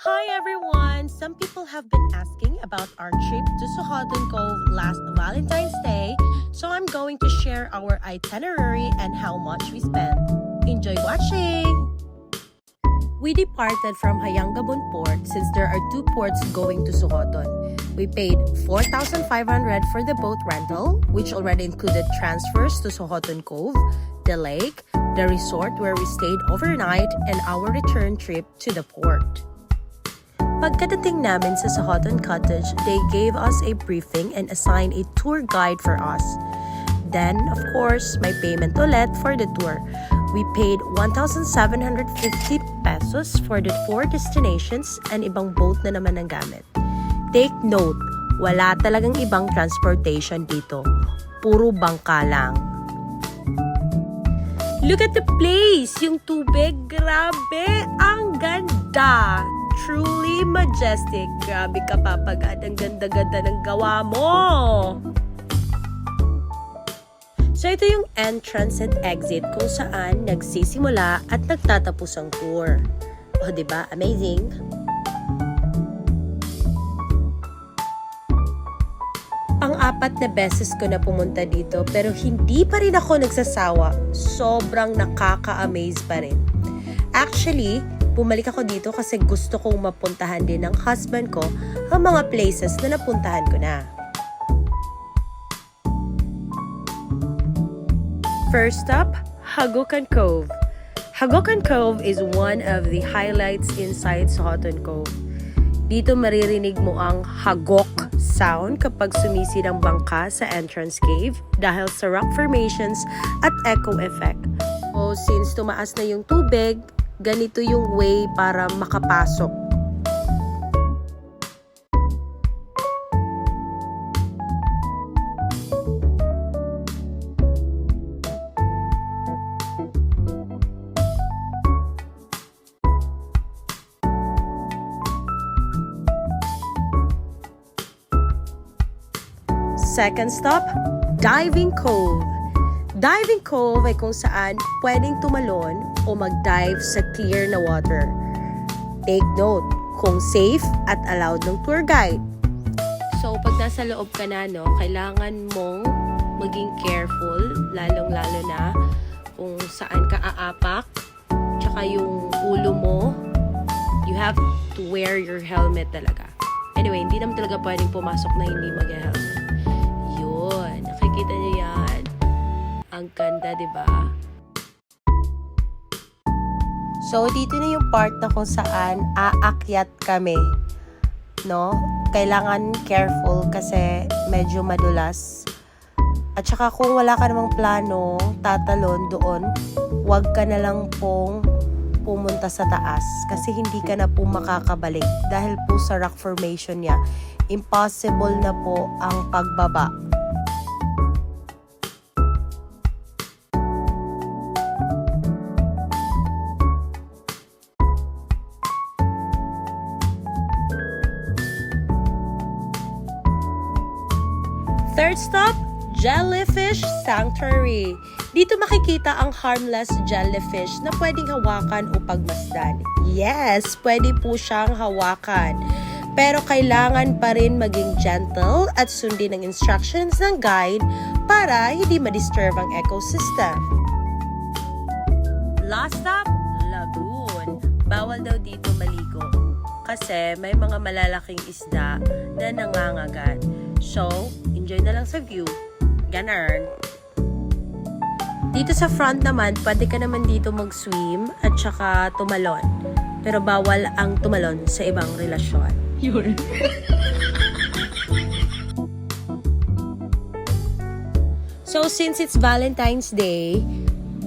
Hi everyone! Some people have been asking about our trip to Suhotun Cove last Valentine's Day, so I'm going to share our itinerary and how much we spent. Enjoy watching! We departed from Hayangabon Port since there are two ports going to Suhotun. We paid 4,500 for the boat rental, which already included transfers to Suhotun Cove, the lake, the resort where we stayed overnight, and our return trip to the port. Pagkadating namin sa Suhotun Cottage, they gave us a briefing and assigned a tour guide for us. Then, of course, may payment ulit for the tour. We paid 1,750 pesos for the 4 destinations and ibang boat na naman ang gamit. Take note, wala talagang ibang transportation dito. Puro bangka lang. Look at the place! Yung tubig, grabe! Ang ganda! Truly majestic. Grabe ka, papagad. Ang ganda-ganda ng gawa mo! So, ito yung entrance and exit kung saan nagsisimula at nagtatapos ang tour. O, diba? Amazing! Pang-apat na beses ko na pumunta dito pero hindi pa rin ako nagsasawa. Sobrang nakaka-amaze pa rin. Actually, bumalik ako dito kasi gusto kong mapuntahan din ng husband ko ang mga places na napuntahan ko na. First up, Hagokan Cove. Hagokan Cove is one of the highlights inside Suhotun Cove. Dito maririnig mo ang hagok sound kapag sumisid ang bangka sa entrance cave dahil sa rock formations at echo effect. O since tumaas na yung tubig, ganito yung way para makapasok. Second stop, Diving Cove. Diving Cove ay kung saan pwedeng tumalon o mag-dive sa clear na water. Take note, kung safe at allowed ng tour guide. So, pag nasa loob ka na, kailangan mong maging careful, lalong-lalo na kung saan ka aapak, tsaka yung ulo mo, you have to wear your helmet talaga. Anyway, hindi naman talaga pwedeng pumasok na hindi mag-helmet. Yun, nakikita niyo yan. Ang ganda, di ba? So, dito na yung part na kung saan aakyat kami. No? Kailangan careful kasi medyo madulas. At saka kung wala ka namang plano, tatalon doon, huwag ka na lang pong pumunta sa taas kasi hindi ka na po makakabalik dahil po sa rock formation niya. Impossible na po ang pagbaba. Third stop, Jellyfish Sanctuary. Dito makikita ang harmless jellyfish na pwedeng hawakan o pagmasdan. Yes, pwede po siyang hawakan. Pero kailangan pa rin maging gentle at sundin ang instructions ng guide para hindi ma-disturb ang ecosystem. Last stop, Lagoon. Bawal daw dito maligo kasi may mga malalaking isda na nangangagat. So, enjoy na lang sa view. Ganun. Dito sa front naman, pwede ka naman dito mag-swim at saka tumalon. Pero bawal ang tumalon sa ibang relasyon. Yun. So, since it's Valentine's Day,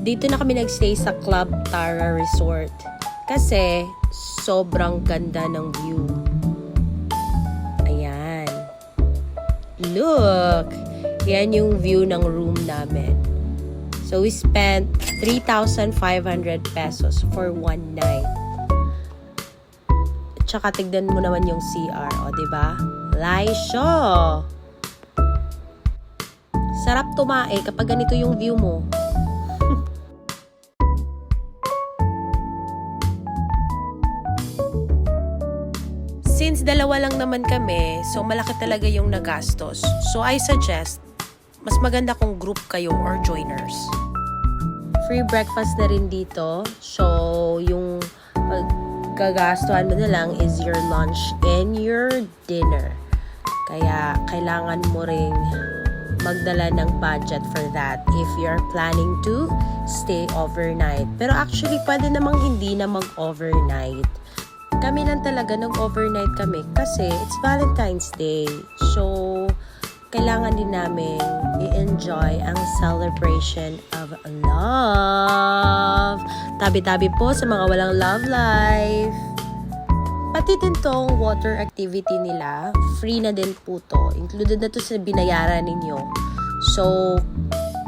dito na kami nagstay sa Club Tara Resort. Kasi, sobrang ganda ng view. Ayan. Look! Yan yung view ng room namin. So, we spent 3,500 pesos for one night. Tsaka tignan mo naman yung CR, o diba? Laisyo! Sarap tumae kapag ganito yung view mo. Since dalawa lang naman kami, so malaki talaga yung nagastos. So I suggest, mas maganda kung group kayo or joiners. Free breakfast na rin dito. So yung gagastuhan mo na lang is your lunch and your dinner. Kaya kailangan mo ring magdala ng budget for that if you're planning to stay overnight. Pero actually, pwede namang hindi na mag-overnight. Kami lang talaga nag-overnight kami kasi it's Valentine's Day. So, kailangan din namin i-enjoy ang celebration of love. Tabi-tabi po sa mga walang love life. Pati din tong water activity nila, free na din po to. Included na to sa binayaran ninyo. So,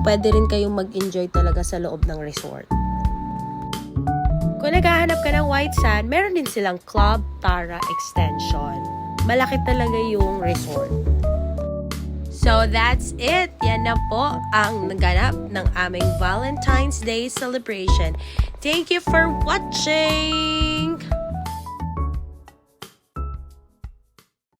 pwede rin kayong mag-enjoy talaga sa loob ng resort. Kung naghahanap ka ng white sand, meron din silang Club Tara Extension. Malaki talaga yung resort. So that's it. Yan na po ang naganap ng aming Valentine's Day celebration. Thank you for watching!